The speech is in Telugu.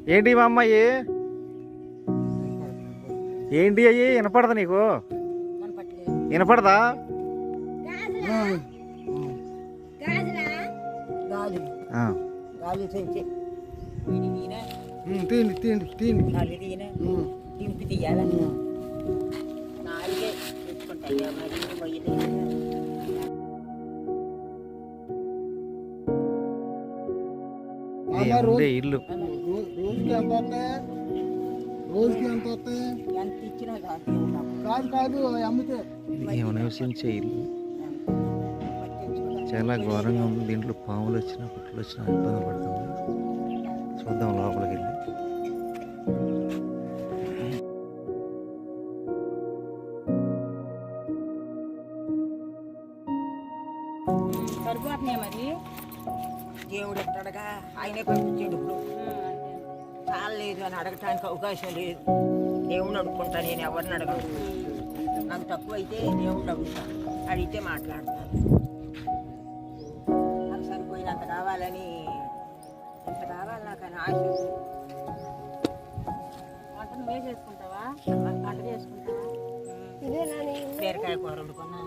ఏంటి మా అమ్మాయి? ఏంటి అయ్యి వినపడదా నీకు? వినపడదా? ఇల్లు రోజుకి ఎంత వస్తాయి? కాదు అమ్మితే నివసించే ఇల్లు చాలా ఘోరంగా ఉంది. దీంట్లో పాములు వచ్చినా పుట్టులు వచ్చినా ఇబ్బంది పడుతుంది. చూద్దాం లోపలికి వెళ్ళి. సరిపోతున్నాయి మరి. దేవుడు ఎట్టడగా ఆయనే పంపించాడు. ఇప్పుడు చాలేదు అని అడగటానికి అవకాశం లేదు. దేవుణ్ణి అడుక్కుంటా, నేను ఎవరిని అడగను. నాకు తక్కువ అయితే దేవుణ్ణి అడుగుతాను, అడిగితే మాట్లాడతాను. నాకు సరిపోయినంత కావాలని, ఎంత కావాలి నాకు అని ఆశ. వంట నువ్వే చేసుకుంటావా? వంట చేసుకుంటావా? బీరకాయ కూర వండుకున్నా.